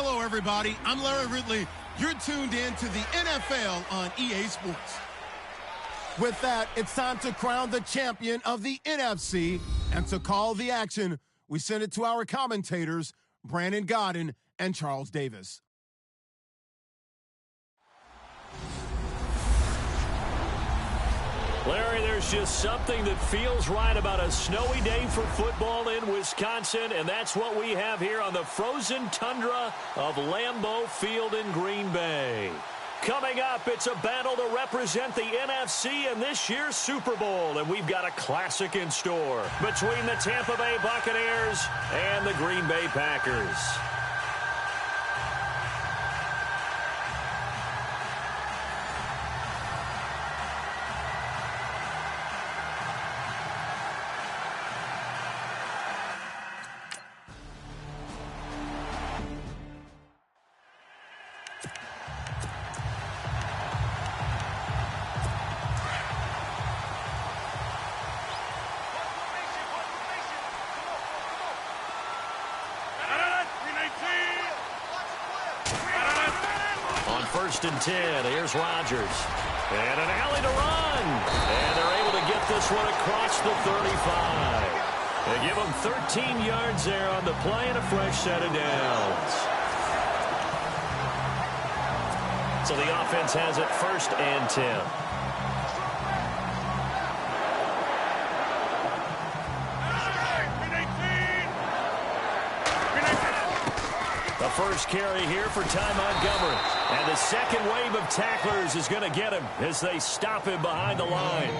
Hello, everybody. I'm Larry Ridley. You're tuned in to the NFL on EA Sports. With that, it's time to crown the champion of the NFC. And to call the action, we send it to our commentators, Brandon Godden and Charles Davis. Larry, there's just something that feels right about a snowy day for football in Wisconsin, and that's what we have here on the frozen tundra of Lambeau Field in Green Bay. Coming up, it's a battle to represent the NFC in this year's Super Bowl, and we've got a classic in store between the Tampa Bay Buccaneers and the Green Bay Packers. First and 10, here's Rodgers. And an alley to run. And they're able to get this one across the 35. They give him 13 yards there on the play and a fresh set of downs. So the offense has it first and 10. The first carry here for Ty Montgomery. And the second wave of tacklers is going to get him as they stop him behind the line.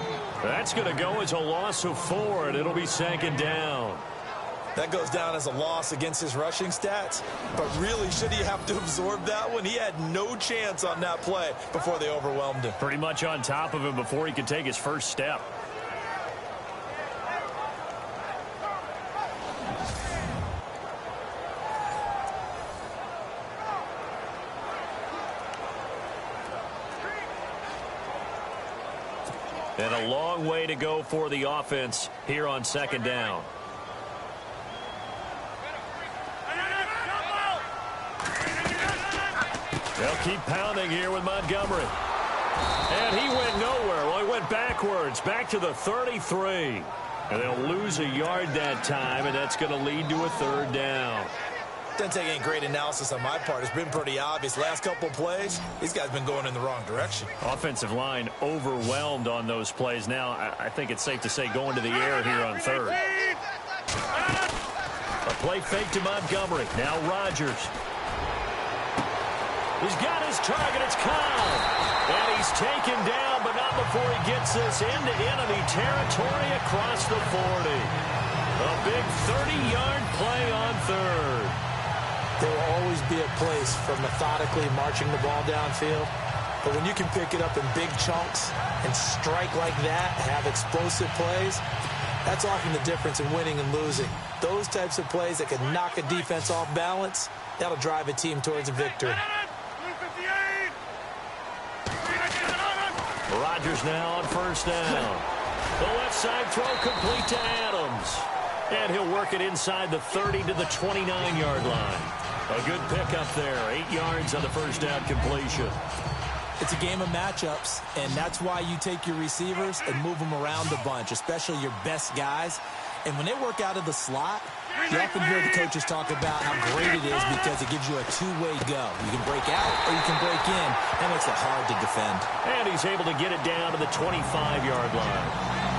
That's going to go as a loss of 4, and it'll be second down. That goes down as a loss against his rushing stats. But really, should he have to absorb that one? He had no chance on that play before they overwhelmed him. Pretty much on top of him before he could take his first step. And a long way to go for the offense here on second down. They'll keep pounding here with Montgomery. And he went nowhere. Well, he went backwards, back to the 33. And they'll lose a yard that time, and that's going to lead to a third down. Doesn't take any great analysis on my part. It's been pretty obvious. Last couple of plays, these guys have been going in the wrong direction. Offensive line overwhelmed on those plays. Now, I think it's safe to say going to the air here on third. A play fake to Montgomery. Now Rodgers. He's got his target. It's Kyle. And he's taken down, but not before he gets this into enemy territory across the 40. A big 30-yard play on third. There will always be a place for methodically marching the ball downfield. But when you can pick it up in big chunks and strike like that, have explosive plays, that's often the difference in winning and losing. Those types of plays that can knock a defense off balance, that'll drive a team towards a victory. Rodgers now on first down. The left side throw complete to Adams. And he'll work it inside the 30 to the 29-yard line. A good pickup there. 8 yards on the first down completion. It's a game of matchups, and that's why you take your receivers and move them around a bunch, especially your best guys. And when they work out of the slot, you often hear the coaches talk about how great it is because it gives you a two-way go. You can break out or you can break in. That makes it hard to defend. And he's able to get it down to the 25-yard line.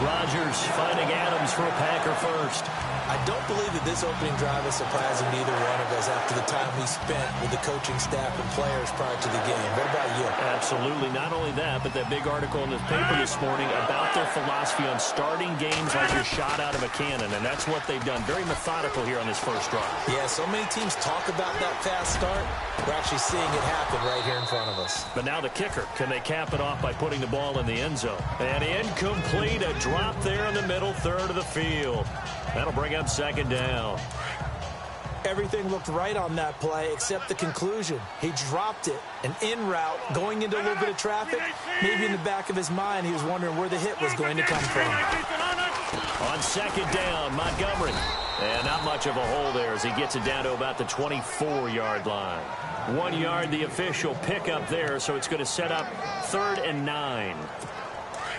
Rodgers finding Adams for a Packer first. I don't believe that this opening drive is surprising to either one of us after the time we spent with the coaching staff and players prior to the game. What about you? Absolutely. Not only that, but that big article in the paper this morning about their philosophy on starting games like you're shot out of a cannon, and that's what they've done. Very methodical here on this first drive. Yeah, so many teams talk about that fast start. We're actually seeing it happen right here in front of us. But now the kicker. Can they cap it off by putting the ball in the end zone? And incomplete. A drop there in the middle third of the field. That'll bring up second down. Everything looked right on that play except the conclusion. He dropped it, an in route, going into a little bit of traffic. Maybe in the back of his mind, he was wondering where the hit was going to come from. On second down, Montgomery. And not much of a hole there as he gets it down to about the 24-yard line. 1 yard, the official pickup there, so it's going to set up 3rd and 9.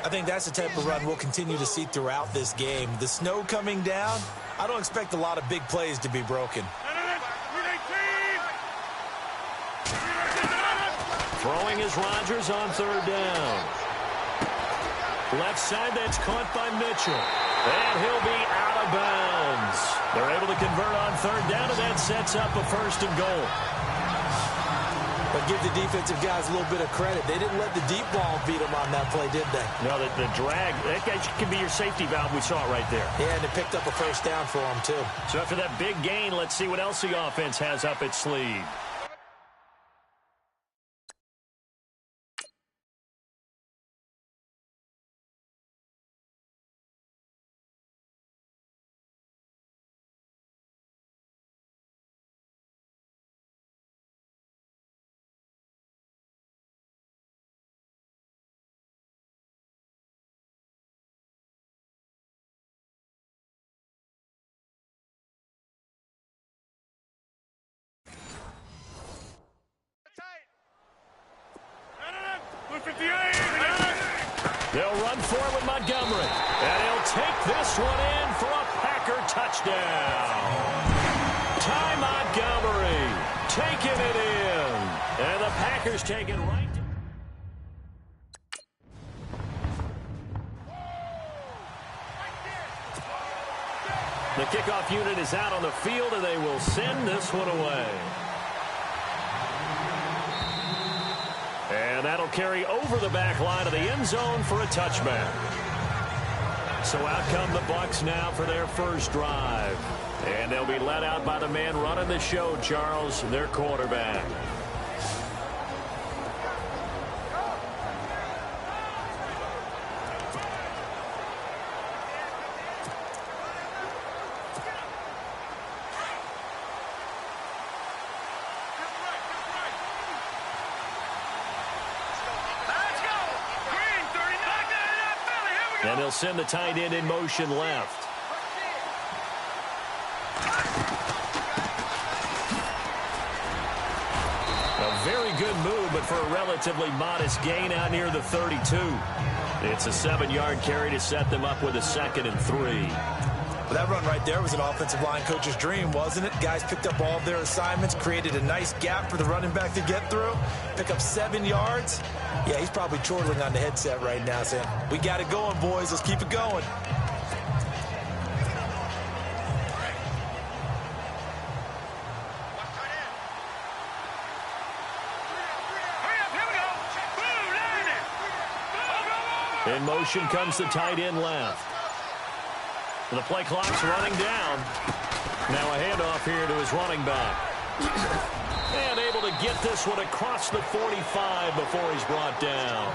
I think that's the type of run we'll continue to see throughout this game. The snow coming down, I don't expect a lot of big plays to be broken. Throwing is Rodgers on 3rd down. Left side, that's caught by Mitchell. And he'll be out of bounds. They're able to convert on 3rd down, and that sets up a 1st and goal. But give the defensive guys a little bit of credit. They didn't let the deep ball beat them on that play, did they? No, the drag, that can be your safety valve. We saw it right there. Yeah, and it picked up a 1st down for them, too. So after that big gain, let's see what else the offense has up its sleeve. They'll run for it with Montgomery. And he'll take this one in for a Packer touchdown. Ty Montgomery taking it in. And the Packers take it right. The kickoff unit is out on the field, and they will send this one away. And that'll carry over the back line of the end zone for a touchback. So out come the Bucs now for their first drive. And they'll be let out by the man running the show, Charles, their quarterback. And they'll send the tight end in motion left. A very good move, but for a relatively modest gain out near the 32. It's a 7-yard carry to set them up with a 2nd and 3. Well, that run right there was an offensive line coach's dream, wasn't it? Guys picked up all of their assignments, created a nice gap for the running back to get through, pick up 7 yards. Yeah, he's probably chortling on the headset right now saying, we got it going, boys. Let's keep it going. In motion comes the tight end left. The play clock's running down. Now a handoff here to his running back. And able to get this one across the 45 before he's brought down.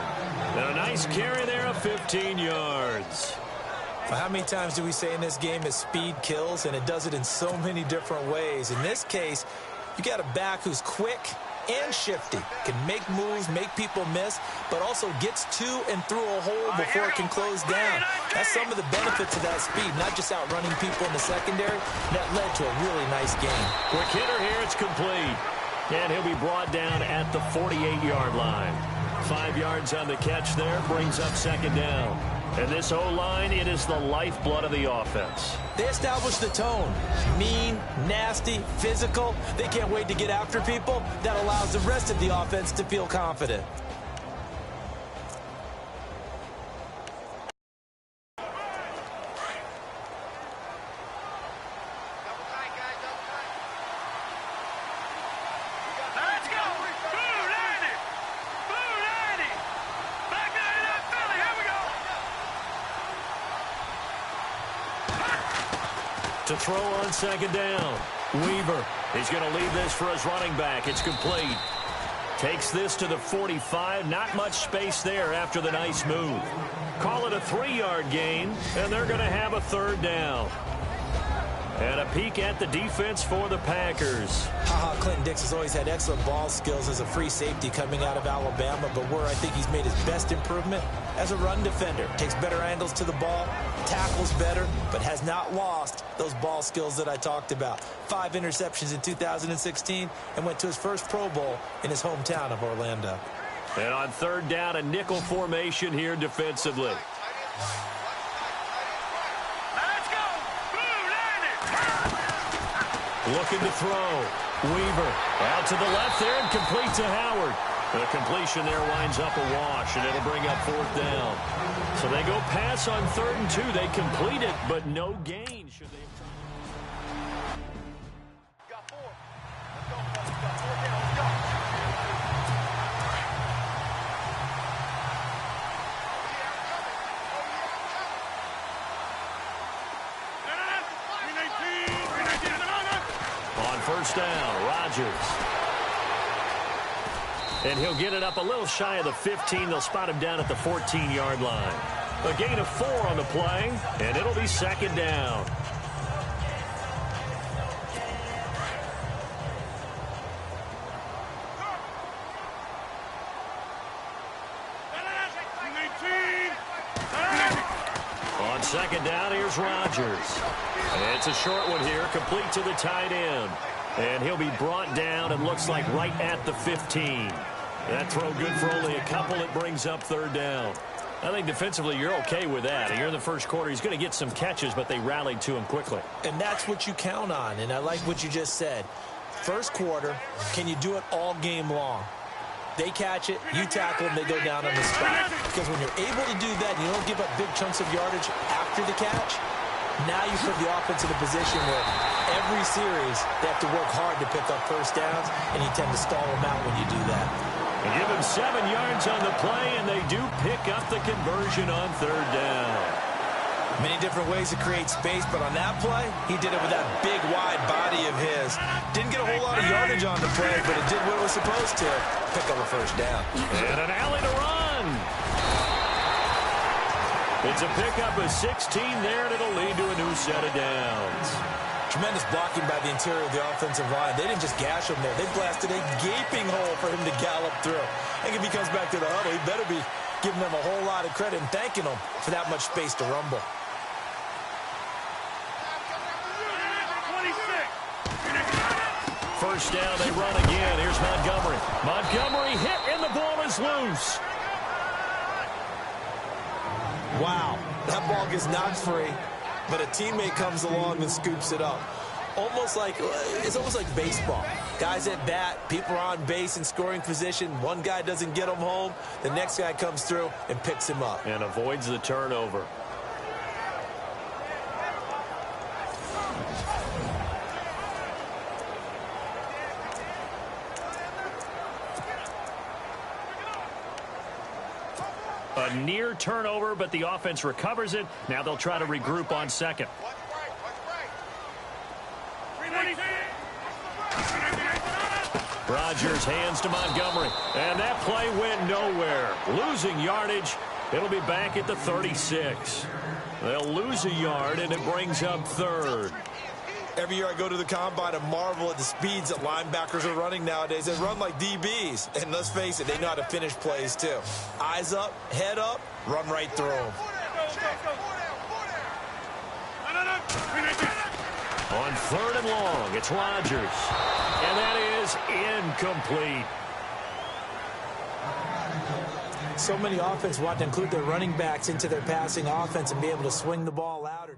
And a nice carry there of 15 yards. Well, how many times do we say in this game that speed kills, and it does it in so many different ways? In this case, you got a back who's quick and shifty, can make moves, make people miss, but also gets to and through a hole before it can close down. That's some of the benefits of that speed, not just outrunning people in the secondary. That led to a really nice game. Quick hitter here, it's complete. And he'll be brought down at the 48-yard line. 5 yards on the catch there, brings up 2nd down. And this O-line, it is the lifeblood of the offense. They established the tone. Mean, nasty, physical. They can't wait to get after people. That allows the rest of the offense to feel confident. To throw on 2nd down. Weaver. He's going to leave this for his running back. It's complete. Takes this to the 45. Not much space there after the nice move. Call it a 3-yard gain, and they're going to have a 3rd down. And a peek at the defense for the Packers. Clinton Dix has always had excellent ball skills as a free safety coming out of Alabama, but where I think he's made his best improvement as a run defender. Takes better angles to the ball, tackles better, but has not lost those ball skills that I talked about. 5 interceptions in 2016 and went to his first Pro Bowl in his hometown of Orlando. And on third down, a nickel formation here defensively. Looking to throw. Weaver out to the left there and complete to Howard. The completion there winds up a wash, and it'll bring up 4th down. So they go pass on 3rd and 2. They complete it, but no gain. Should they have tried? Got 4. Let's go, fellas. Got 4 down. Let's go. On first down, Rodgers. And he'll get it up a little shy of the 15. They'll spot him down at the 14-yard line. A gain of 4 on the play, and it'll be 2nd down. On 2nd down, here's Rodgers. It's a short one here, complete to the tight end. And he'll be brought down, and looks like right at the 15. That throw good for only a couple. It brings up 3rd down. I think defensively you're okay with that. You're in the first quarter. He's going to get some catches, but they rallied to him quickly. And that's what you count on, and I like what you just said. First quarter, can you do it all game long? They catch it, you tackle them, they go down on the spot. Because when you're able to do that and you don't give up big chunks of yardage after the catch, now you put the offense in a position where every series they have to work hard to pick up first downs, and you tend to stall them out when you do that. They give him 7 yards on the play, and they do pick up the conversion on 3rd down. Many different ways to create space, but on that play, he did it with that big, wide body of his. Didn't get a whole lot of yardage on the play, but it did what it was supposed to. Pick up a first down. And an alley to run. It's a pickup of 16 there, and it'll lead to a new set of downs. Tremendous blocking by the interior of the offensive line. They didn't just gash him there. They blasted a gaping hole for him to gallop through. I think if he comes back to the huddle, he better be giving them a whole lot of credit and thanking them for that much space to rumble. First down, they run again. Here's Montgomery. Montgomery hit, and the ball is loose. Wow, that ball gets knocked free, but a teammate comes along and scoops it up. It's almost like baseball. Guys at bat, people are on base in scoring position. One guy doesn't get him home. The next guy comes through and picks him up. And avoids the turnover. A near turnover, but the offense recovers it. Now they'll try to regroup on 2nd. Rodgers hands to Montgomery, and that play went nowhere. Losing yardage. It'll be back at the 36. They'll lose a yard, and it brings up 3rd. Every year I go to the combine and marvel at the speeds that linebackers are running nowadays. They run like DBs. And let's face it, they know how to finish plays too. Eyes up, head up, run right through them. On 3rd and long, it's Rodgers. And that is incomplete. So many offenses want to include their running backs into their passing offense and be able to swing the ball out or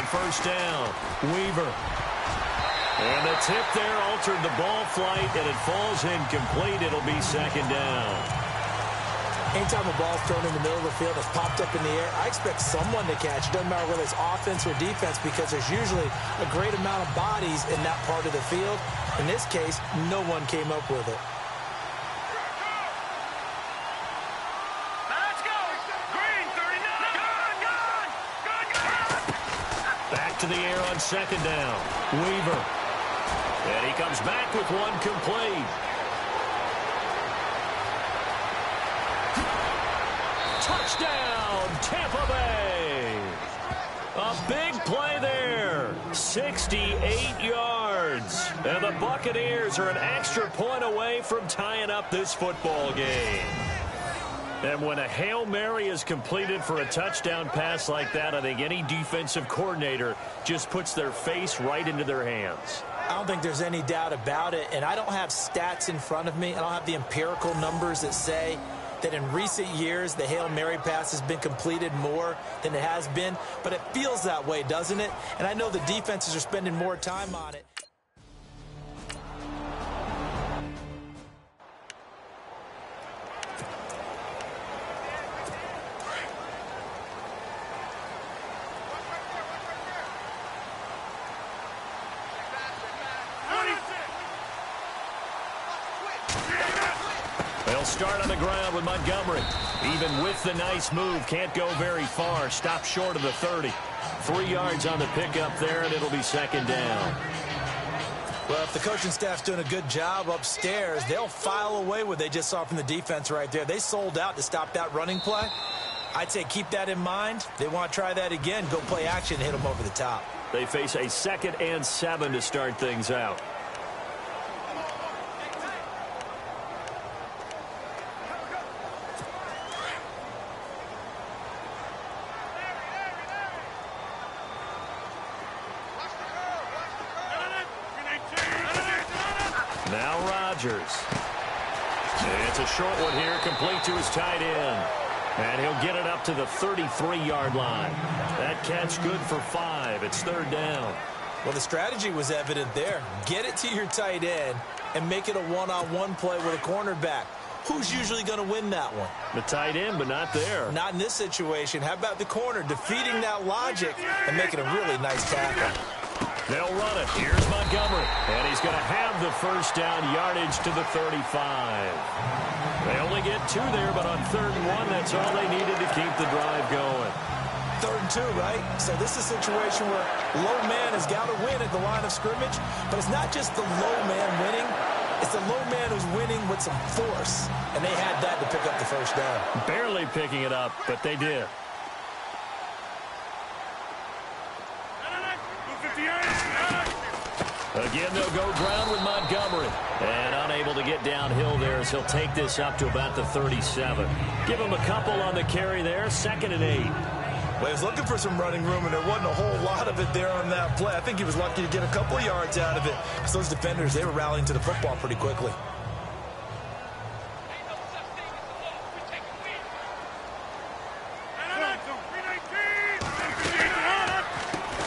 first down, Weaver. And the tip there altered the ball flight, and it falls incomplete. It'll be 2nd down. Anytime a ball's thrown in the middle of the field, it's popped up in the air, I expect someone to catch. It doesn't matter whether it's offense or defense, because there's usually a great amount of bodies in that part of the field. In this case, no one came up with it. to the air on second down. Weaver. And he comes back with one complete. Touchdown, Tampa Bay. A big play there. 68 yards. And the Buccaneers are an extra point away from tying up this football game. And when a Hail Mary is completed for a touchdown pass like that, I think any defensive coordinator just puts their face right into their hands. I don't think there's any doubt about it, and I don't have stats in front of me. I don't have the empirical numbers that say that in recent years the Hail Mary pass has been completed more than it has been, but it feels that way, doesn't it? And I know the defenses are spending more time on it. They'll start on the ground with Montgomery. Even with the nice move, can't go very far. Stop short of the 30. 3 yards on the pickup there, and it'll be second down. Well, if the coaching staff's doing a good job upstairs, they'll file away what they just saw from the defense right there. They sold out to stop that running play. I'd say keep that in mind. They want to try that again. Go play action, hit them over the top. They face a 2nd and 7 to start things out. Now Rodgers. And it's a short one here, complete to his tight end. And he'll get it up to the 33-yard line. That catch good for 5. It's 3rd down. Well, the strategy was evident there. Get it to your tight end and make it a one-on-one play with a cornerback. Who's usually going to win that one? The tight end, but not there. Not in this situation. How about the corner defeating that logic and making a really nice tackle? They'll run it. Here's Montgomery. And he's going to have the first down, yardage to the 35. They only get 2 there, but on 3rd and 1, that's all they needed to keep the drive going. 3rd and 2, right? So this is a situation where low man has got to win at the line of scrimmage, but it's not just the low man winning. It's the low man who's winning with some force, and they had that to pick up the first down. Barely picking it up, but they did. Again, they'll go ground with Montgomery. And unable to get downhill there as he'll take this up to about the 37. Give him a couple on the carry there. 2nd and 8. Well, he was looking for some running room, and there wasn't a whole lot of it there on that play. I think he was lucky to get a couple of yards out of it. Because those defenders, they were rallying to the football pretty quickly.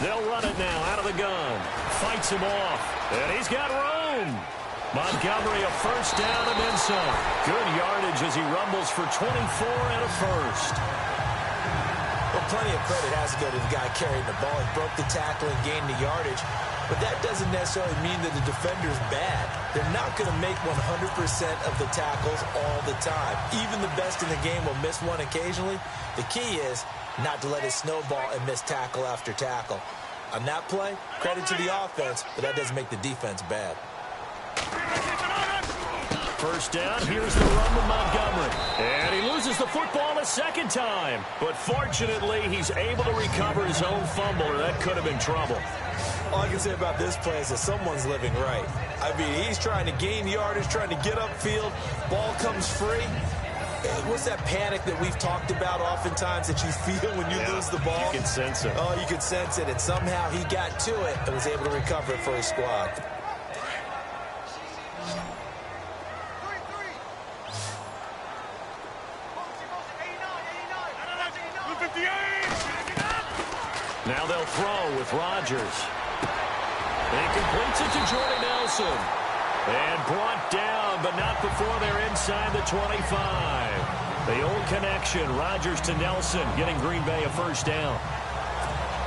They'll run it now out of the gun. Fights him off. And he's got room. Montgomery a first down and then some. Good yardage as he rumbles for 24 and a first. Well, plenty of credit has to go to the guy carrying the ball. He broke the tackle and gained the yardage. But that doesn't necessarily mean that the defender's bad. They're not going to make 100% of the tackles all the time. Even the best in the game will miss one occasionally. The key is not to let it snowball and miss tackle after tackle. On that play, credit to the offense, but that doesn't make the defense bad. First down, here's the run with Montgomery. And he loses the football a 2nd time. But fortunately, he's able to recover his own fumble, or that could have been trouble. All I can say about this play is that someone's living right. I mean, he's trying to gain yardage, trying to get upfield. Ball comes free. What's that panic that we've talked about oftentimes that you feel when you lose the ball? You can sense it. Oh, you can sense it. And somehow he got to it and was able to recover it for his squad. Now they'll throw with Rodgers. He completes it to Jordy Nelson. And brought down, but not before they're inside the 25. The old connection, Rodgers to Nelson, getting Green Bay a first down.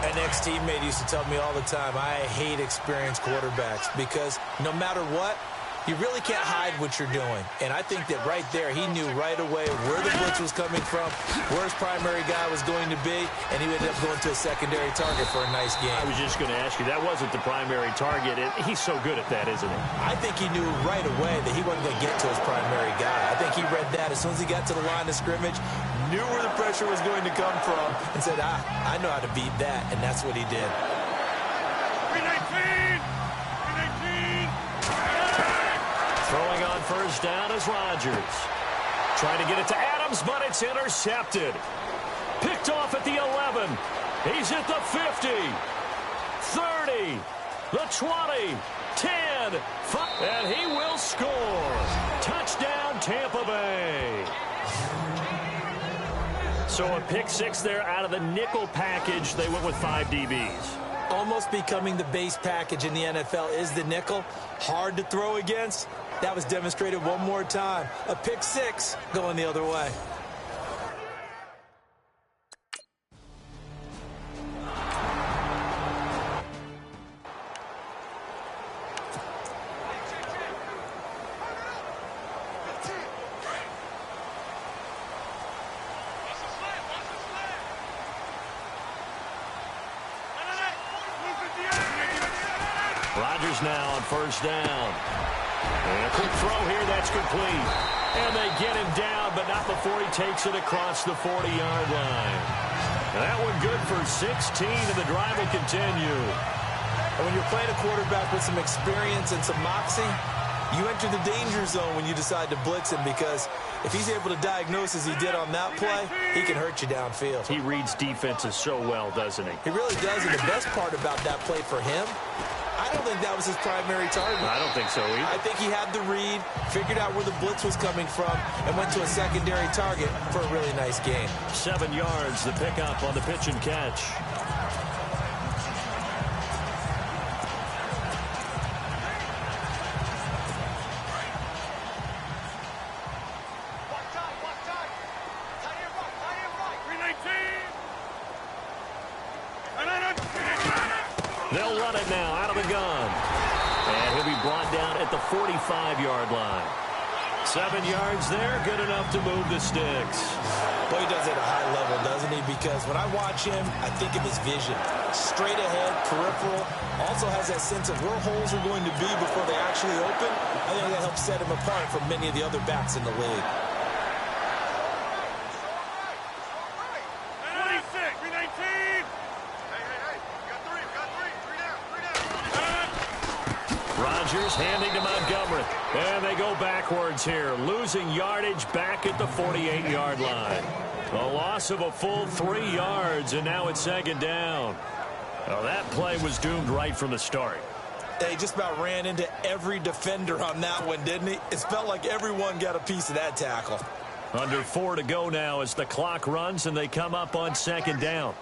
An ex-teammate used to tell me all the time, I hate experienced quarterbacks because no matter what, You really can't hide what you're doing. And I think that right there, he knew right away where the blitz was coming from, where his primary guy was going to be, and he ended up going to a secondary target for a nice game. I was just going to ask you, that wasn't the primary target. He's so good at that, isn't he? I think he knew right away that he wasn't going to get to his primary guy. I think he read that as soon as he got to the line of scrimmage, knew where the pressure was going to come from, and said, I know how to beat that, and that's what he did. 319! 319! Throwing on first down is Rodgers. Trying to get it to Adams, but it's intercepted. Picked off at the 11. He's at the 50. 30. The 20. 10. 5. And he will score. Touchdown, Tampa Bay. So a pick six there out of the nickel package. They went with 5 DBs. Almost becoming the base package in the NFL is the nickel. Hard to throw against. That was demonstrated one more time. A pick six going the other way. Rodgers now on first down. And a quick throw here, that's complete. And they get him down, but not before he takes it across the 40-yard line. And that one good for 16, and the drive will continue. And when you're playing a quarterback with some experience and some moxie, you enter the danger zone when you decide to blitz him, because if he's able to diagnose as he did on that play, he can hurt you downfield. He reads defenses so well, doesn't he? He really does, and the best part about that play for him, I don't think that was his primary target. I don't think so either. I think he had the read, figured out where the blitz was coming from, and went to a secondary target for a really nice gain. 7 yards, the pickup on the pitch and catch. Watch time, watch time! Tight end right! 319! They'll run it now out of the gun. And he'll be brought down at the 45-yard line. 7 yards there, good enough to move the sticks. Boy, he does it at a high level, doesn't he? Because when I watch him, I think of his vision. Straight ahead, peripheral. Also has that sense of where holes are going to be before they actually open. I think that helps set him apart from many of the other backs in the league. 26! 319! Hey! Got three! 3 down! Rodgers handing to Montgomery. And they go backwards here, losing yardage back at the 48-yard line. A loss of a full 3 yards, and now it's second down. Well, that play was doomed right from the start. He just about ran into every defender on that one, didn't he? It felt like everyone got a piece of that tackle. Under 4 to go now as the clock runs, and they come up on second down.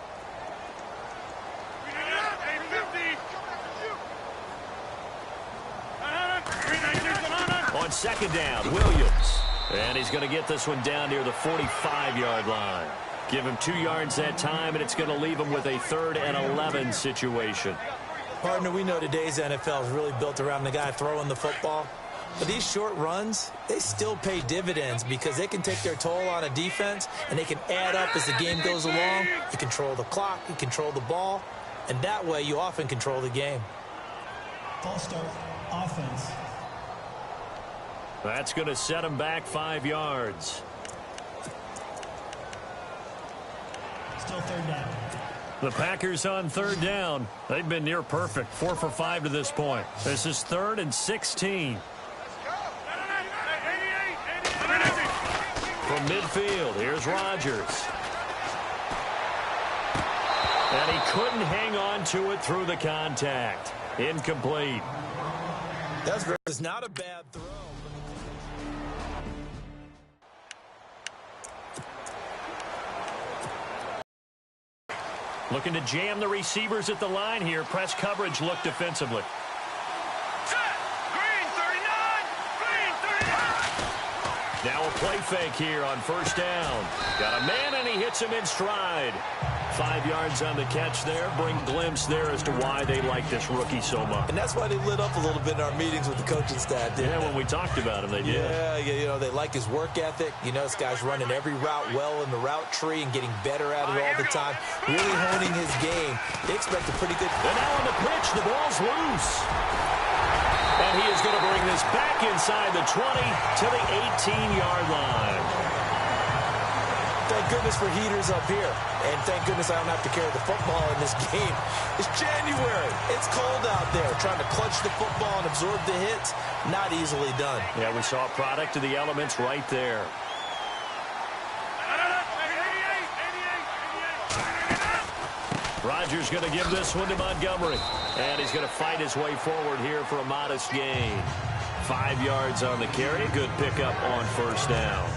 850! On second down, Williams. And he's going to get this one down near the 45-yard line. Give him 2 yards that time, and it's going to leave him with a 3rd and 11 situation. Partner, we know today's NFL is really built around the guy throwing the football. But these short runs, they still pay dividends because they can take their toll on a defense, and they can add up as the game goes along. You control the clock, you control the ball, and that way you often control the game. False start, offense. That's going to set him back 5 yards. Still third down. The Packers on third down. They've been near perfect, 4 for 5 to this point. This is 3rd and 16. From midfield, here's Rodgers. And he couldn't hang on to it through the contact. Incomplete. That's not a bad throw. Looking to jam the receivers at the line here. Press coverage look defensively. Green 39! Green 39! Now a play fake here on first down. Got a man and he hits him in stride. 5 yards on the catch there. Bring a glimpse there as to why they like this rookie so much. And that's why they lit up a little bit in our meetings with the coaching staff, didn't they? When we talked about him, they did. Yeah, you know, they like his work ethic. You know, this guy's running every route well in the route tree and getting better at it all the time, really honing his game. They expect a pretty good... And now on the pitch, the ball's loose. And he is going to bring this back inside the 20 to the 18-yard line. Thank goodness for heaters up here. And thank goodness I don't have to carry the football in this game. It's January. It's cold out there. Trying to clutch the football and absorb the hits, not easily done. Yeah, we saw a product of the elements right there. Rodgers going to give this one to Montgomery. And he's going to fight his way forward here for a modest gain. 5 yards on the carry. Good pickup on first down.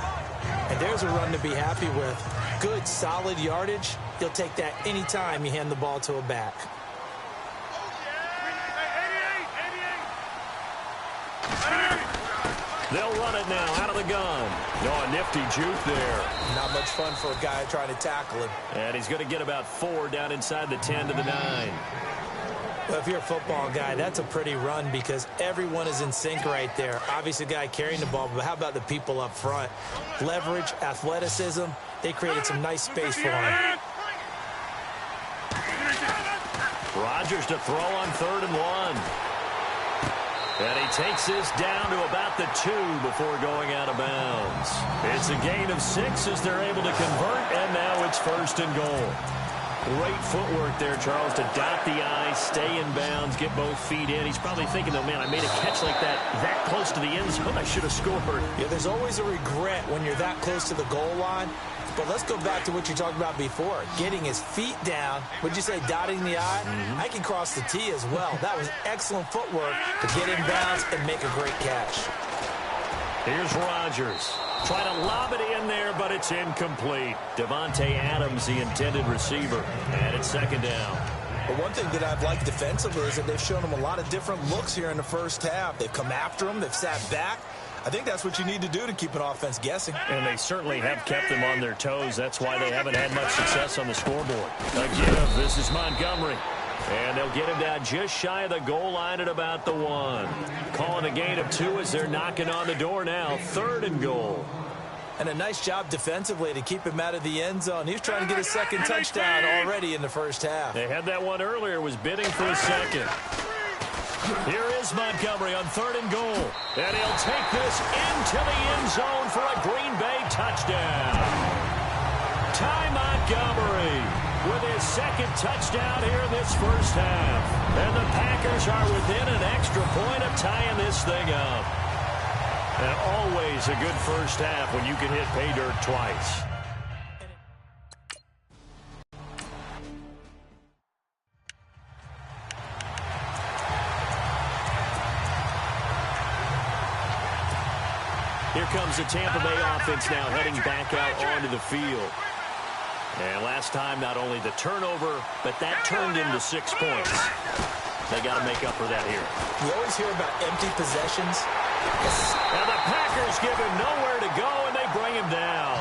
And there's a run to be happy with. Good, solid yardage. You'll take that anytime you hand the ball to a back. They'll run it now out of the gun. Oh, a nifty juke there. Not much fun for a guy trying to tackle him. And he's going to get about 4 down inside the 10 to the 9. Well, if you're a football guy, that's a pretty run because everyone is in sync right there. Obviously, the guy carrying the ball, but how about the people up front? Leverage, athleticism, they created some nice space for him. Rodgers to throw on 3rd and 1. And he takes this down to about the 2 before going out of bounds. It's a gain of 6 as they're able to convert, and now it's 1st and goal. Great footwork there, Charles, to dot the I, stay in bounds, get both feet in. He's probably thinking, though, man, I made a catch like that close to the end zone. I should have scored. Yeah, there's always a regret when you're that close to the goal line. But let's go back to what you talked about before, getting his feet down. Would you say dotting the I? I can cross the T as well. That was excellent footwork to get in bounds and make a great catch. Here's Rodgers. Trying to lob it in there, but it's incomplete. Devontae Adams, the intended receiver. And it's 2nd down. But one thing that I've liked defensively is that they've shown him a lot of different looks here in the first half. They've come after him. They've sat back. I think that's what you need to do to keep an offense guessing. And they certainly have kept them on their toes. That's why they haven't had much success on the scoreboard. Again, this is Montgomery. And they'll get him down just shy of the goal line at about the 1. Calling a gain of 2 as they're knocking on the door now. 3rd and goal. And a nice job defensively to keep him out of the end zone. He was trying to get a 2nd touchdown already in the first half. They had that one earlier, was bidding for a 2nd. Here is Montgomery on 3rd and goal. And he'll take this into the end zone for a Green Bay touchdown. Ty Montgomery with his 2nd touchdown here in this first half. And the Packers are within an extra point of tying this thing up. And always a good first half when you can hit pay dirt twice. Here comes the Tampa Bay offense now heading back out onto the field. And last time, not only the turnover, but that turned into 6 points. They got to make up for that here. You always hear about empty possessions. And the Packers give him nowhere to go, and they bring him down.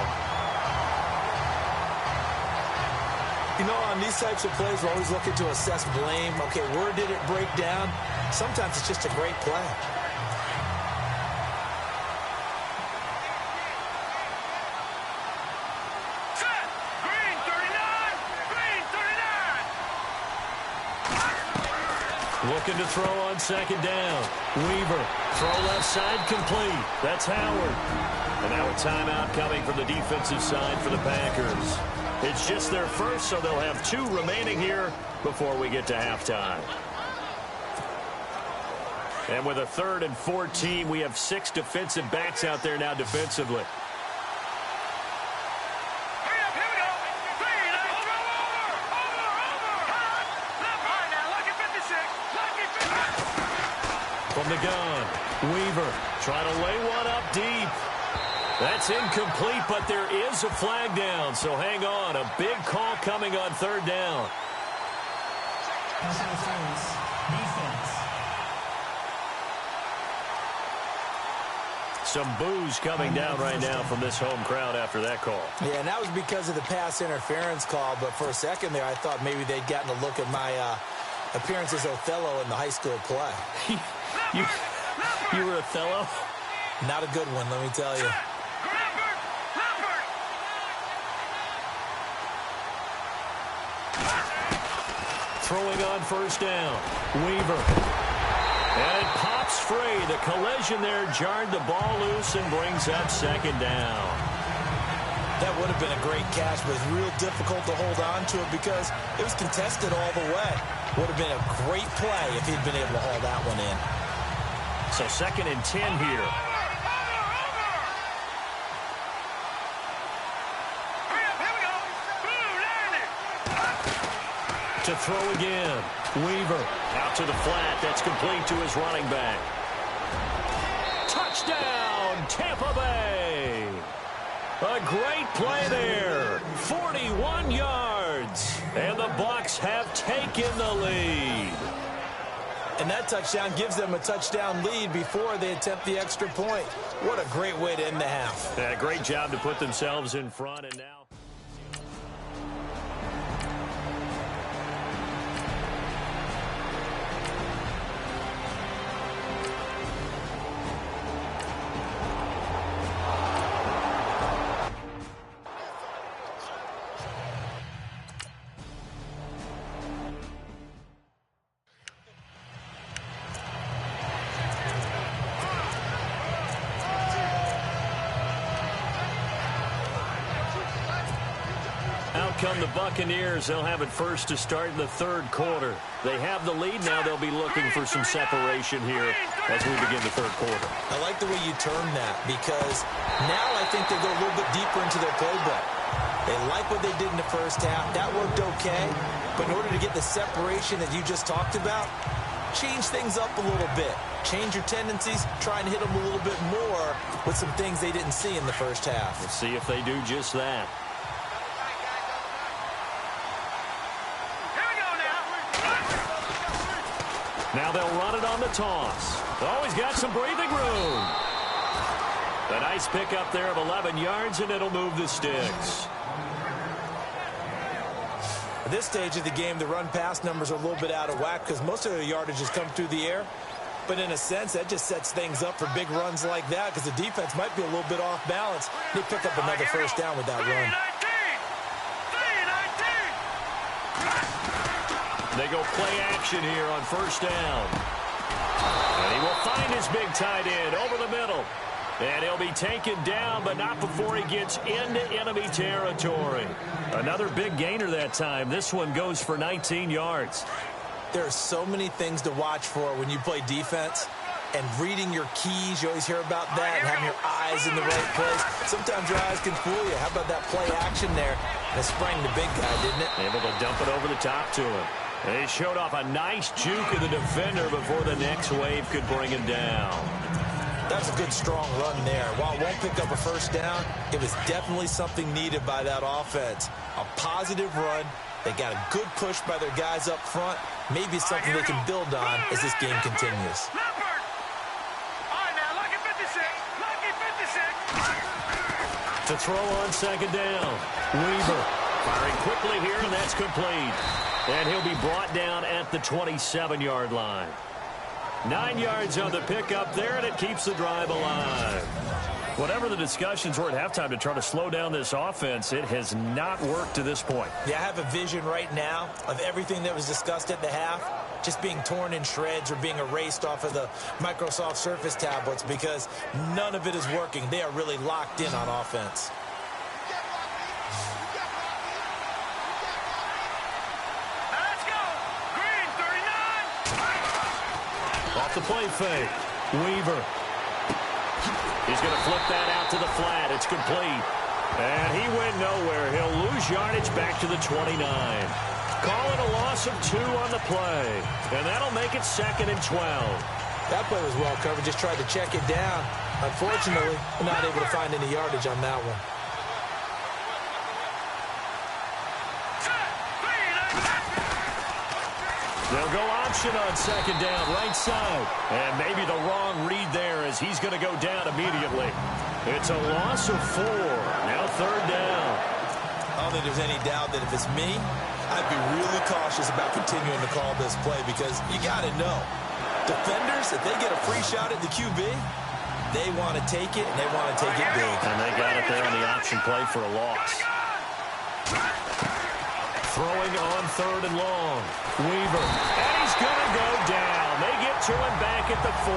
You know, on these types of plays, we're always looking to assess blame. Okay, where did it break down? Sometimes it's just a great play. Looking to throw on 2nd down. Weaver, throw left side complete. That's Howard. And now a timeout coming from the defensive side for the Packers. It's just their first, so they'll have 2 remaining here before we get to halftime. And with a 3rd and 14, we have 6 defensive backs out there now defensively. From the gun, Weaver trying to lay one up deep. That's incomplete, but there is a flag down, so hang on. A big call coming on 3rd down. Some boos coming down right now from this home crowd after that call. Yeah, and that was because of the pass interference call, but for a second there, I thought maybe they'd gotten a look at my appearance as Othello in the high school play. You were Othello? Not a good one, let me tell you. Throwing on first down. Weaver. And it pops free. The collision there jarred the ball loose and brings up second down. That would have been a great catch, but it's real difficult to hold on to it because it was contested all the way. Would have been a great play if he'd been able to haul that one in. So 2nd and 10 here. To throw again. Weaver out to the flat. That's complete to his running back. Touchdown, Tampa Bay. A great play there. 41 yards. And the Bucs have taken the lead. And that touchdown gives them a touchdown lead before they attempt the extra point. What a great way to end the half. Yeah, great job to put themselves in front, and now... Come the Buccaneers. They'll have it first to start in the 3rd quarter. They have the lead now. They'll be looking for some separation here as we begin the 3rd quarter. I like the way you term that because now I think they go a little bit deeper into their playbook. They like what they did in the first half. That worked okay. But in order to get the separation that you just talked about, change things up a little bit. Change your tendencies. Try and hit them a little bit more with some things they didn't see in the first half. Let's see if they do just that. Now they'll run it on the toss. Oh, he's got some breathing room. A nice pickup there of 11 yards, and it'll move the sticks. At this stage of the game, the run-pass numbers are a little bit out of whack because most of their yardage has come through the air. But in a sense, that just sets things up for big runs like that because the defense might be a little bit off balance. They pick up another first down with that run. They go play action here on first down. And he will find his big tight end over the middle. And he'll be taken down, but not before he gets into enemy territory. Another big gainer that time. This one goes for 19 yards. There are so many things to watch for when you play defense. And reading your keys, you always hear about that, and having your eyes in the right place. Sometimes your eyes can fool you. How about that play action there? That sprang the big guy, didn't it? Able to dump it over the top to him. And he showed off a nice juke of the defender before the next wave could bring him down. That's a good, strong run there. While it won't pick up a first down, it was definitely something needed by that offense. A positive run. They got a good push by their guys up front. Maybe something they can build on as this game continues. To throw on second down. Weaver firing quickly here, and that's complete. And he'll be brought down at the 27-yard line. 9 yards on the pickup there, and it keeps the drive alive. Whatever the discussions were at halftime to try to slow down this offense, it has not worked to this point. Yeah, I have a vision right now of everything that was discussed at the half just being torn in shreds or being erased off of the Microsoft Surface tablets because none of it is working. They are really locked in on offense. Off the play fake. Weaver. He's going to flip that out to the flat. It's complete. And he went nowhere. He'll lose yardage back to the 29. Call it a loss of 2 on the play. And that'll make it 2nd and 12. That play was well covered. Just tried to check it down. Unfortunately, not able to find any yardage on that one. They'll go option on second down, right side. And maybe the wrong read there as he's going to go down immediately. It's a loss of 4. Now third down. I don't think there's any doubt that if it's me, I'd be really cautious about continuing to call this play because you got to know, defenders, if they get a free shot at the QB, they want to take it, and they want to take it big. And they got it there on the option play for a loss. Throwing on third and long. Weaver. And he's going to go down. They get to him back at the 40.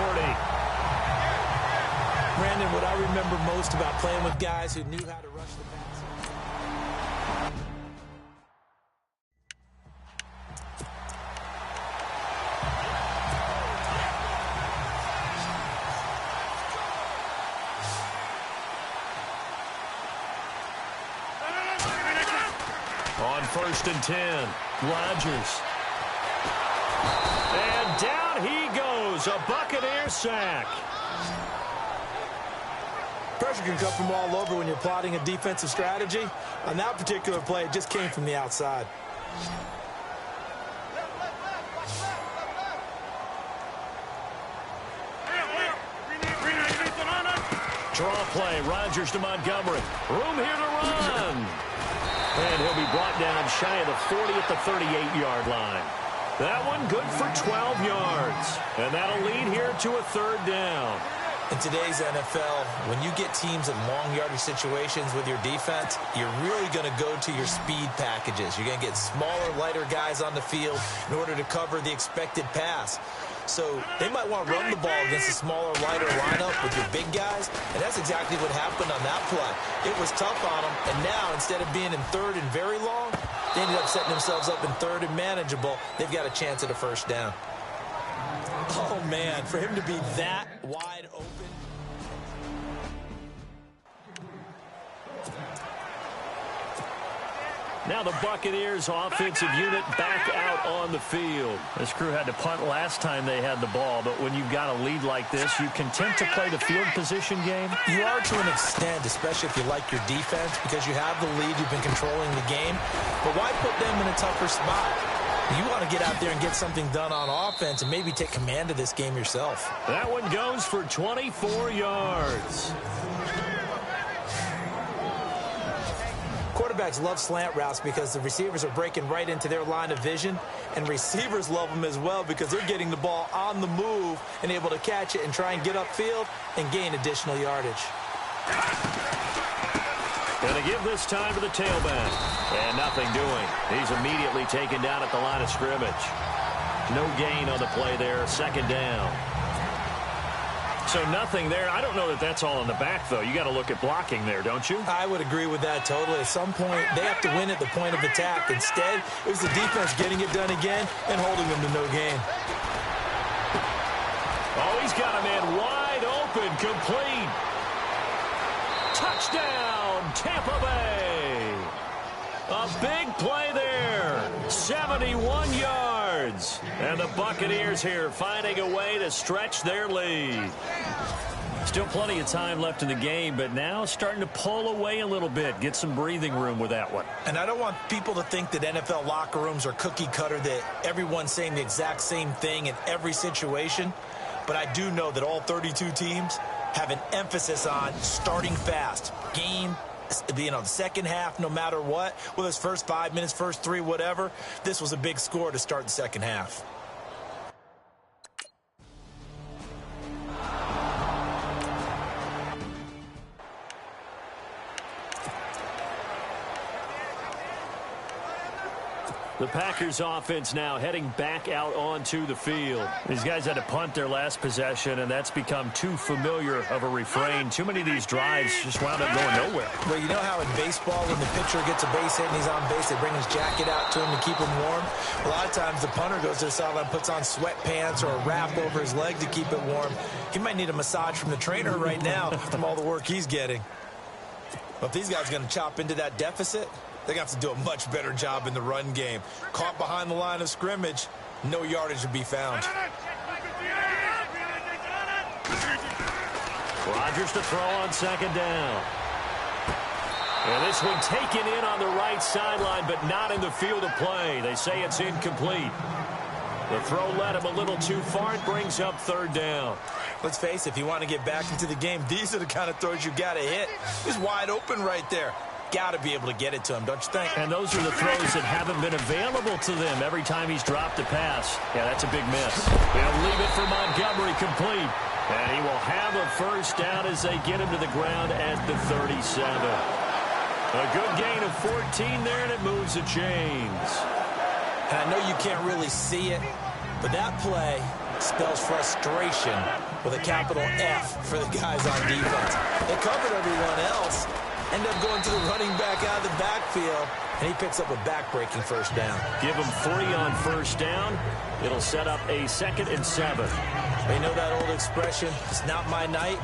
Brandon, what I remember most about playing with guys who knew how to rush the passer. On 1st and 10, Rodgers. And down he goes, a Buccaneer sack. Pressure can come from all over when you're plotting a defensive strategy. On that particular play, it just came from the outside. Draw play, Rodgers to Montgomery. Room here to run. And he'll be brought down shy of the 40 at the 38-yard line. That one good for 12 yards. And that'll lead here to a third down. In today's NFL, when you get teams in long yardage situations with your defense, you're really going to go to your speed packages. You're going to get smaller, lighter guys on the field in order to cover the expected pass. So they might want to run the ball against a smaller, lighter lineup with your big guys, and that's exactly what happened on that play. It was tough on them, and now instead of being in third and very long, they ended up setting themselves up in third and manageable. They've got a chance at a first down. Oh, man, for him to be that wide open. Now the Buccaneers offensive unit back out on the field. This crew had to punt last time they had the ball, but when you've got a lead like this, you content to play the field position game? You are to an extent, especially if you like your defense, because you have the lead, you've been controlling the game. But why put them in a tougher spot? You want to get out there and get something done on offense and maybe take command of this game yourself. That one goes for 24 yards. Quarterbacks love slant routes because the receivers are breaking right into their line of vision, and receivers love them as well because they're getting the ball on the move and able to catch it and try and get upfield and gain additional yardage. Going to give this time to the tailback. And nothing doing. He's immediately taken down at the line of scrimmage. No gain on the play there. Second down. So nothing there. I don't know that that's all in the back, though. You got to look at blocking there, don't you? I would agree with that totally. At some point, they have to win at the point of attack. Instead, it was the defense getting it done again and holding them to no gain. Oh, he's got a man wide open, complete. Touchdown, Tampa Bay. A big play there. 71 yards. And the Buccaneers here finding a way to stretch their lead. Still plenty of time left in the game, but now starting to pull away a little bit. Get some breathing room with that one. And I don't want people to think that NFL locker rooms are cookie cutter, that everyone's saying the exact same thing in every situation. But I do know that all 32 teams have an emphasis on starting fast. Game, the second half, no matter what, whether it's first 5 minutes, first 3, whatever. This was a big score to start the second half. The Packers offense now heading back out onto the field. These guys had to punt their last possession, and that's become too familiar of a refrain. Too many of these drives just wound up going nowhere. Well, you know how in baseball, when the pitcher gets a base hit and he's on base, they bring his jacket out to him to keep him warm? A lot of times the punter goes to the sideline, puts on sweatpants or a wrap over his leg to keep it warm. He might need a massage from the trainer right now from all the work he's getting. But if these guys are going to chop into that deficit, they're going to have to do a much better job in the run game. Caught behind the line of scrimmage, no yardage to be found. Rodgers to throw on second down. And this one taken in on the right sideline, but not in the field of play. They say it's incomplete. The throw led him a little too far. It brings up third down. Let's face it, if you want to get back into the game, these are the kind of throws you got to hit. He's wide open right there. Got to be able to get it to him, don't you think? And those are the throws that haven't been available to them every time he's dropped a pass. Yeah, that's a big miss. They'll leave it for Montgomery complete. And he will have a first down as they get him to the ground at the 37. A good gain of 14 there, and it moves the chains. And I know you can't really see it, but that play spells frustration with a capital F for the guys on defense. They covered everyone else, end up going to the running back out of the backfield, and he picks up a back-breaking first down. Give him 3 on first down. It'll set up a 2nd and 7. They know that old expression, it's not my night.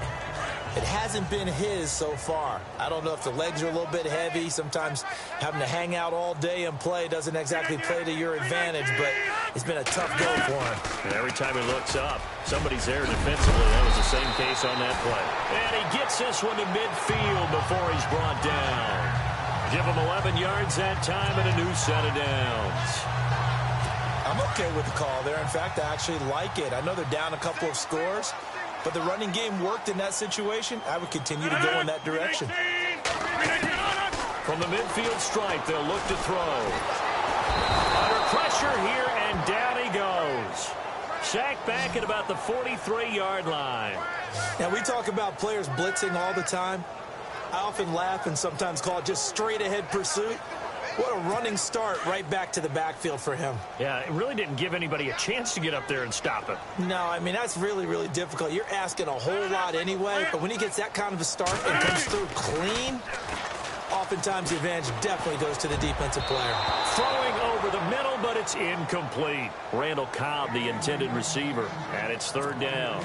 It hasn't been his so far. I don't know if the legs are a little bit heavy. Sometimes having to hang out all day and play doesn't exactly play to your advantage, but it's been a tough go for him. And every time he looks up, somebody's there defensively. That was the same case on that play. And he gets this one to midfield before he's brought down. Give him 11 yards that time and a new set of downs. I'm okay with the call there. In fact, I actually like it. I know they're down a couple of scores, but the running game worked in that situation. I would continue to go in that direction. From the midfield stripe, they'll look to throw. Under pressure here, and down he goes. Sacked back at about the 43-yard line. Now, we talk about players blitzing all the time. I often laugh and sometimes call it just straight-ahead pursuit. What a running start right back to the backfield for him. Yeah, it really didn't give anybody a chance to get up there and stop him. No, I mean, that's really, really difficult. You're asking a whole lot anyway, but when he gets that kind of a start and comes through clean, oftentimes the advantage definitely goes to the defensive player. Throwing over the middle, but it's incomplete. Randall Cobb, the intended receiver, and it's third down.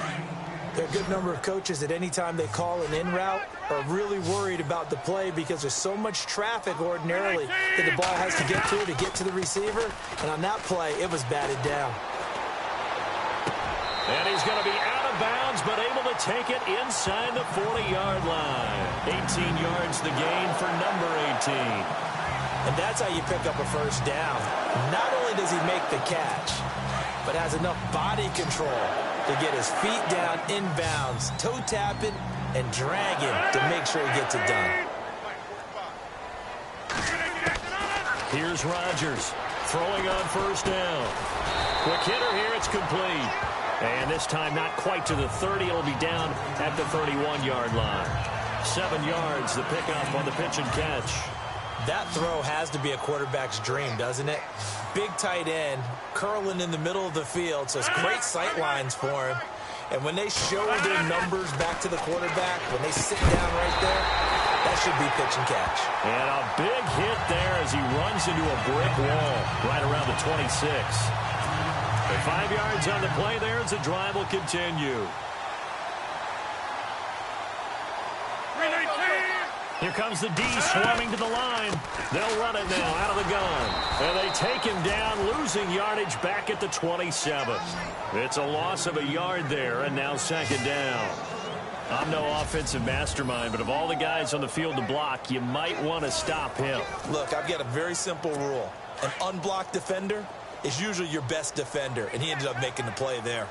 There are a good number of coaches at any time they call an in route are really worried about the play because there's so much traffic ordinarily that the ball has to get to the receiver. And on that play, it was batted down. And he's going to be out of bounds, but able to take it inside the 40-yard line. 18 yards the gain for number 18. And that's how you pick up a first down. Not only does he make the catch, but has enough body control to get his feet down inbounds, toe tapping, and dragging to make sure he gets it done. Here's Rodgers throwing on first down. Quick hitter here, it's complete. And this time not quite to the 30. It'll be down at the 31-yard line. 7 yards, the pickup on the pitch and catch. That throw has to be a quarterback's dream, doesn't it? Big tight end, curling in the middle of the field, so it's great sight lines for him. And when they show their numbers back to the quarterback, when they sit down right there, that should be pitch and catch. And a big hit there as he runs into a brick wall right around the 26. And 5 yards on the play there as the drive will continue. Here comes the D swarming to the line. They'll run it now out of the gun. And they take him down, losing yardage back at the 27. It's a loss of a yard there, and now second down. I'm no offensive mastermind, but of all the guys on the field to block, you might want to stop him. Look, I've got a very simple rule. An unblocked defender is usually your best defender, and he ended up making the play there.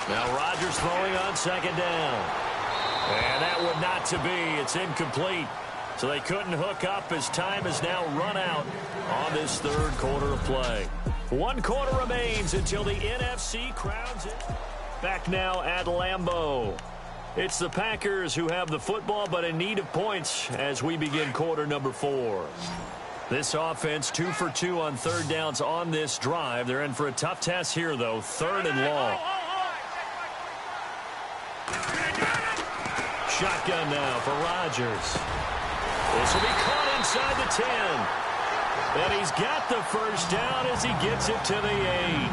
Now Rodgers throwing on second down. And that would not to be. It's incomplete. So they couldn't hook up as time is now run out on this third quarter of play. 1 quarter remains until the NFC crowns it. Back now at Lambeau. It's the Packers who have the football but in need of points as we begin quarter number 4. This offense 2 for 2 on third downs on this drive. They're in for a tough test here, though. 3rd and long. Shotgun now for Rodgers. This will be caught inside the 10. And he's got the first down as he gets it to the 8.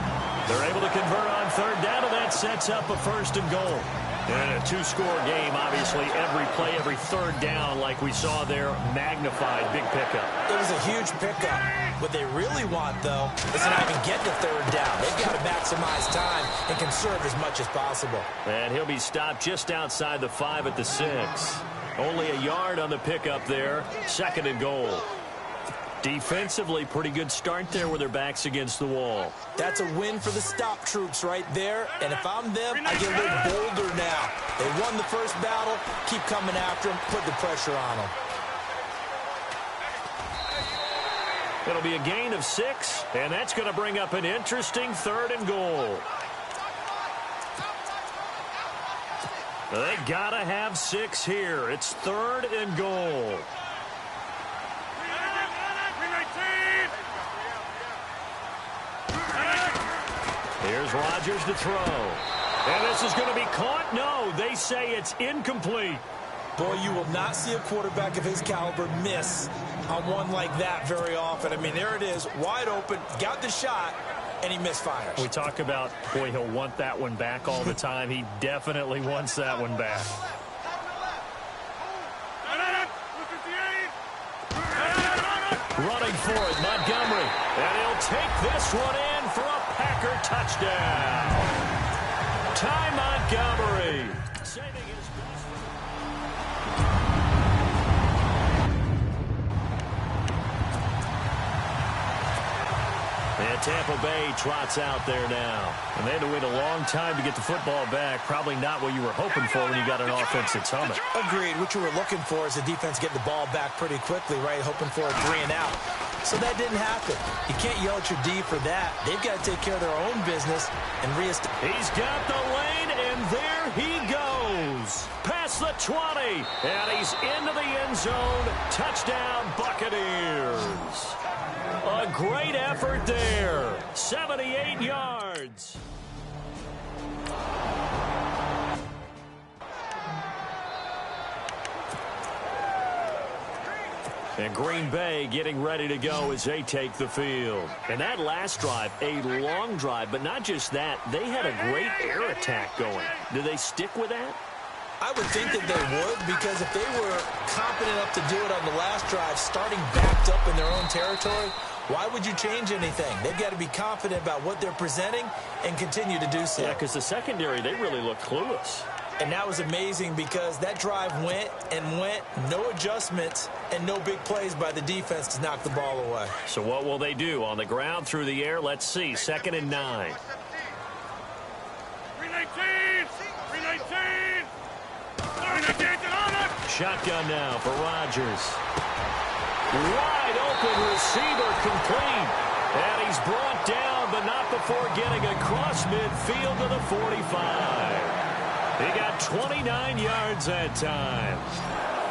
They're able to convert on third down, and that sets up a 1st and goal. And a 2-score game, obviously, every play, every third down, like we saw there, magnified, big pickup. It was a huge pickup. What they really want, though, is to not even get the third down. They've got to maximize time and conserve as much as possible. And he'll be stopped just outside the 5 at the 6. Only a yard on the pickup there. 2nd and goal. Defensively, pretty good start there with their backs against the wall. That's a win for the stop troops right there. And if I'm them, I get a little bolder now. They won the first battle. Keep coming after them. Put the pressure on them. It'll be a gain of 6, and that's going to bring up an interesting 3rd and goal. They got to have 6 here. It's 3rd and goal. Here's Rodgers to throw. And this is going to be caught. No, they say it's incomplete. Boy, you will not see a quarterback of his caliber miss on one like that very often. I mean, there it is, wide open, got the shot, and he misfires. We talk about, boy, he'll want that one back all the time. He definitely wants that one back. Running for it, Montgomery. And he'll take this one in for a Packer touchdown. Ty Montgomery saving his best. And Tampa Bay trots out there now. And they had to wait a long time to get the football back. Probably not what you were hoping for when you got an offense that's humming. Agreed. What you were looking for is the defense getting the ball back pretty quickly, right? Hoping for a 3 and out. So that didn't happen. You can't yell at your D for that. They've got to take care of their own business and reestablish. He's got the lane, and there he goes. Past the 20, and he's into the end zone. Touchdown, Buccaneers. A great effort there. 78 yards. And Green Bay getting ready to go as they take the field. And that last drive, a long drive, but not just that. They had a great air attack going. Do they stick with that? I would think that they would, because if they were competent enough to do it on the last drive, starting backed up in their own territory, why would you change anything? They've got to be confident about what they're presenting and continue to do so. Yeah, because the secondary, they really look clueless. And that was amazing because that drive went and went, no adjustments, and no big plays by the defense to knock the ball away. So what will they do? On the ground, through the air? Let's see. 2nd and 9. 319! Shotgun now for Rodgers. Wide open receiver complete. And he's brought down, but not before getting across midfield to the 45. He got 29 yards that time.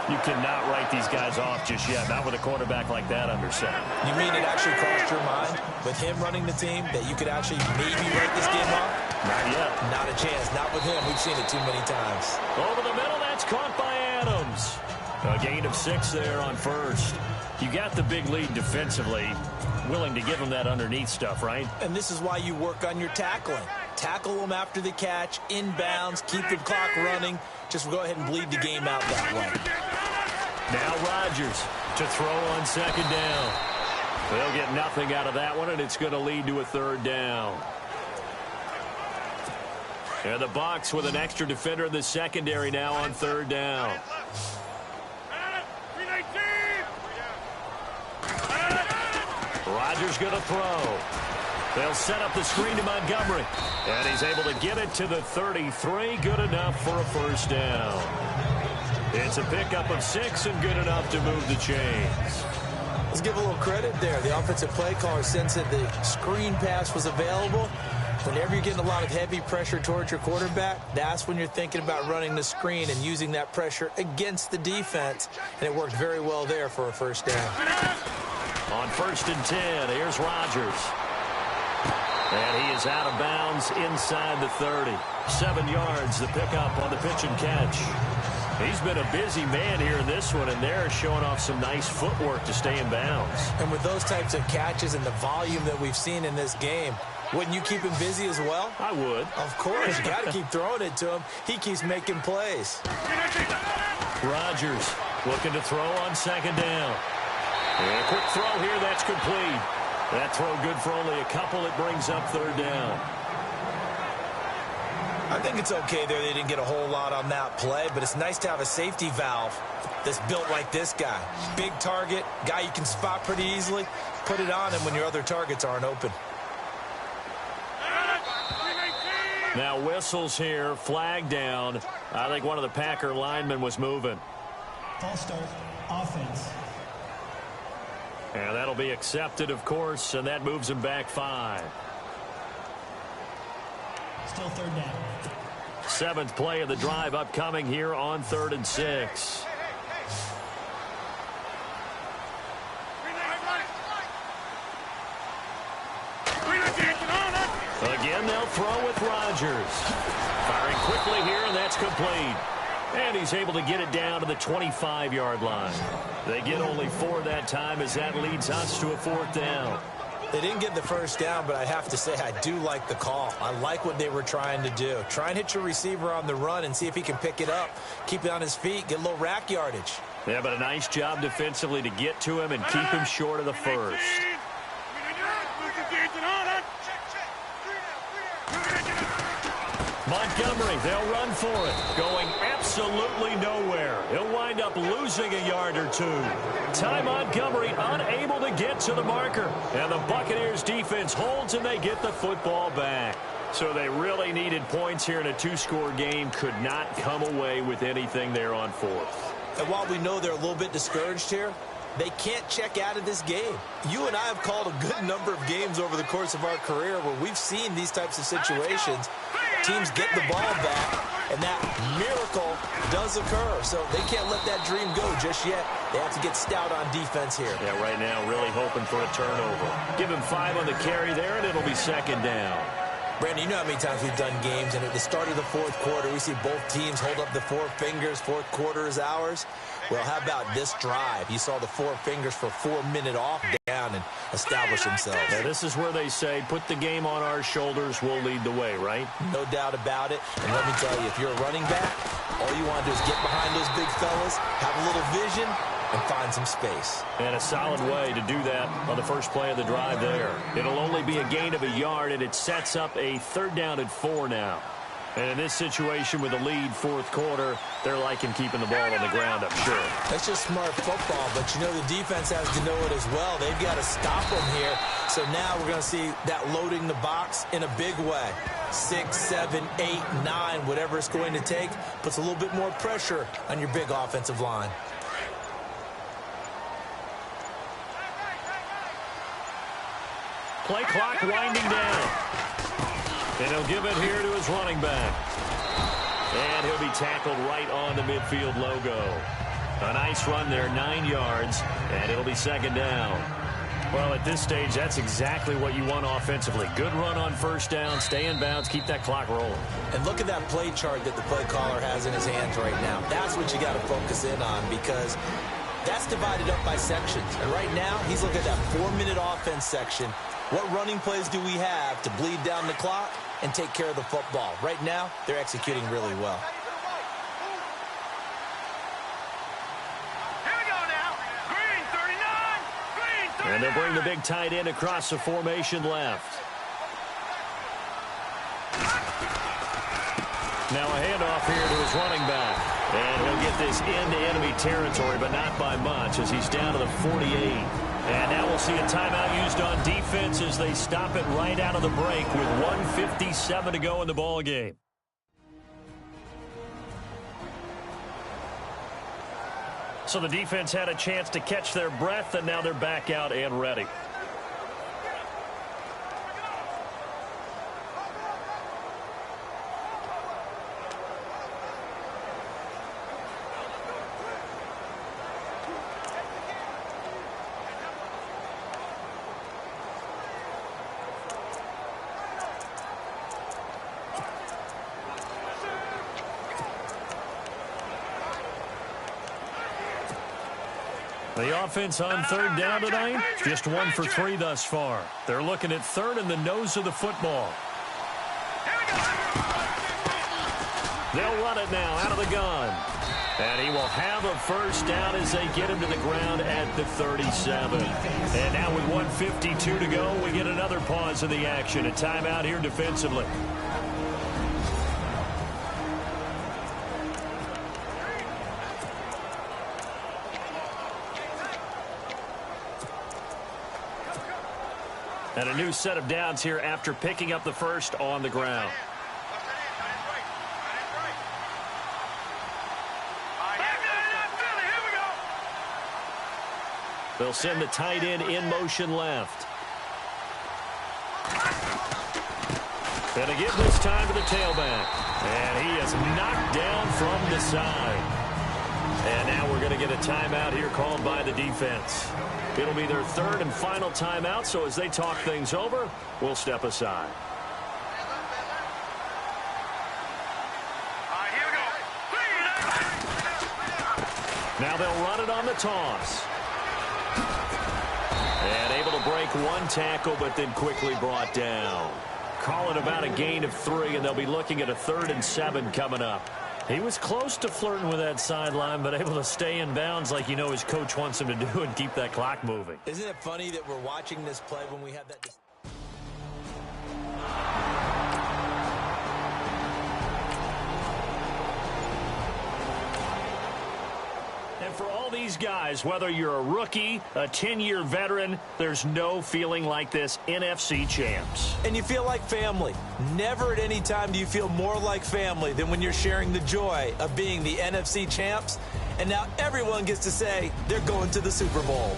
You cannot write these guys off just yet, not with a quarterback like that under center. You mean it actually crossed your mind with him running the team that you could actually maybe write this game off? Not yet. Not a chance. Not with him. We've seen it too many times. Over the middle, that's caught by Adams. A gain of 6 there on first. You got the big lead defensively. Willing to give him that underneath stuff, right? And this is why you work on your tackling. Tackle them after the catch, inbounds, keep the clock running. Just go ahead and bleed the game out that way. Now Rodgers to throw on 2nd down. They'll get nothing out of that one, and it's going to lead to a 3rd down. And the Bucs with an extra defender in the secondary now on 3rd down. Rodgers going to throw. They'll set up the screen to Montgomery. And he's able to get it to the 33. Good enough for a 1st down. It's a pickup of 6 and good enough to move the chains. Let's give a little credit there. The offensive play caller, since that the screen pass was available, whenever you're getting a lot of heavy pressure towards your quarterback, that's when you're thinking about running the screen and using that pressure against the defense. And it worked very well there for a 1st down. On 1st and 10, here's Rodgers. And he is out of bounds inside the 30. 7 yards, the pickup on the pitch and catch. He's been a busy man here in this one, and they're showing off some nice footwork to stay in bounds. And with those types of catches and the volume that we've seen in this game, wouldn't you keep him busy as well? I would. Of course. You got to keep throwing it to him. He keeps making plays. Rodgers looking to throw on 2nd down. And a quick throw here, that's complete. That throw good for only a couple. It brings up 3rd down. I I think it's okay there. They didn't get a whole lot on that play, but it's nice to have a safety valve that's built like this guy. Big target, guy you can spot pretty easily. Put it on him when your other targets aren't open. Now whistles here, flag down. I think one of the Packer linemen was moving. False start, offense. And that'll be accepted, of course, and that moves him back 5. Still third down. 7th play of the drive upcoming here on 3rd and 6. Again, they'll throw with Rodgers. Firing quickly here, and that's complete. And he's able to get it down to the 25-yard line. They get only 4 that time as that leads us to a 4th down. They didn't get the first down, but I have to say I do like the call. I like what they were trying to do. Try and hit your receiver on the run and see if he can pick it up. Keep it on his feet, get a little rack yardage. Yeah, but a nice job defensively to get to him and keep him short of the first. Montgomery, they'll run for it. Going absolutely nowhere. He'll wind up losing a yard or 2. Ty Montgomery unable to get to the marker. And the Buccaneers defense holds and they get the football back. So they really needed points here in a 2-score game. Could not come away with anything there on 4th. And while we know they're a little bit discouraged here, they can't check out of this game. You and I have called a good number of games over the course of our career where we've seen these types of situations. Teams get the ball back, and that miracle does occur. So they can't let that dream go just yet. They have to get stout on defense here. Yeah, right now really hoping for a turnover. Give him 5 on the carry there, and it'll be 2nd down. Brandon, you know how many times we've done games, and at the start of the 4th quarter, we see both teams hold up the 4 fingers, 4th quarter is ours. Well, how about this drive? You saw the 4 fingers for 4-minute off down and establish themselves. Now, this is where they say, put the game on our shoulders, we'll lead the way, right? No doubt about it. And let me tell you, if you're a running back, all you want to do is get behind those big fellas, have a little vision, and find some space. And a solid way to do that on the first play of the drive there. It'll only be a gain of a yard, and it sets up a 3rd down and 4 now. And in this situation with the lead 4th quarter, they're liking keeping the ball on the ground, I'm sure. That's just smart football, but you know the defense has to know it as well. They've got to stop them here. So now we're going to see that loading the box in a big way. 6, 7, 8, 9, whatever it's going to take, puts a little bit more pressure on your big offensive line. Play clock winding down. And he'll give it here to his running back. And he'll be tackled right on the midfield logo. A nice run there, 9 yards, and it'll be 2nd down. Well, at this stage, that's exactly what you want offensively. Good run on 1st down, stay in bounds, keep that clock rolling. And look at that play chart that the play caller has in his hands right now. That's what you got to focus in on because that's divided up by sections. And right now, he's looking at that 4-minute offense section. What running plays do we have to bleed down the clock and take care of the football? Right now, they're executing really well. Here we go now. Green 39. Green 39. And they'll bring the big tight end across the formation left. Now a handoff here to his running back. And he'll get this into enemy territory, but not by much as he's down to the 48. And now we'll see a timeout used on defense as they stop it right out of the break with 1:57 to go in the ball game. So the defense had a chance to catch their breath, and now they're back out and ready. The offense on 3rd down tonight, just 1 for 3 thus far. They're looking at 3rd in the nose of the football. They'll run it now out of the gun. And he will have a 1st down as they get him to the ground at the 37. And now with 1:52 to go, we get another pause in the action. A timeout here defensively. And a new set of downs here after picking up the first on the ground. They'll send the tight end in motion left. And they give this time to the tailback. And he is knocked down from the side. And now we're going to get a timeout here called by the defense. It'll be their third and final timeout, so as they talk things over, we'll step aside. Now they'll run it on the toss. And able to break one tackle, but then quickly brought down. Call it about a gain of 3, and they'll be looking at a 3rd and 7 coming up. He was close to flirting with that sideline, but able to stay in bounds like you know his coach wants him to do and keep that clock moving. Isn't it funny that we're watching this play when we have that... And for all these guys, whether you're a rookie, a 10-year veteran, there's no feeling like this NFC champs. And you feel like family. Never at any time do you feel more like family than when you're sharing the joy of being the NFC champs. And now everyone gets to say they're going to the Super Bowl.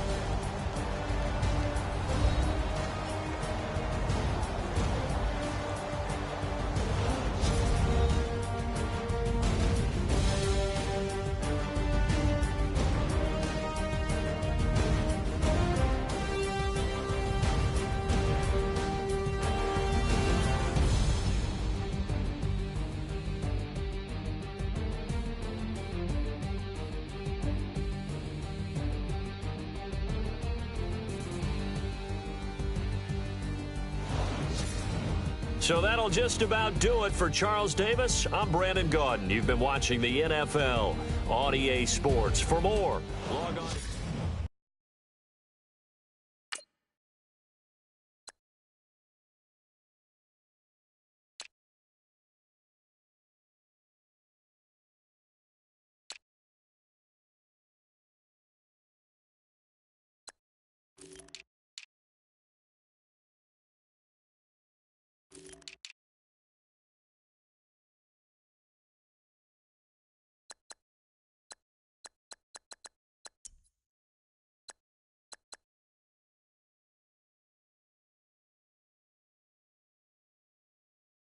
So that'll just about do it for Charles Davis. I'm Brandon Gaudin. You've been watching the NFL on EA Sports. For more, log on.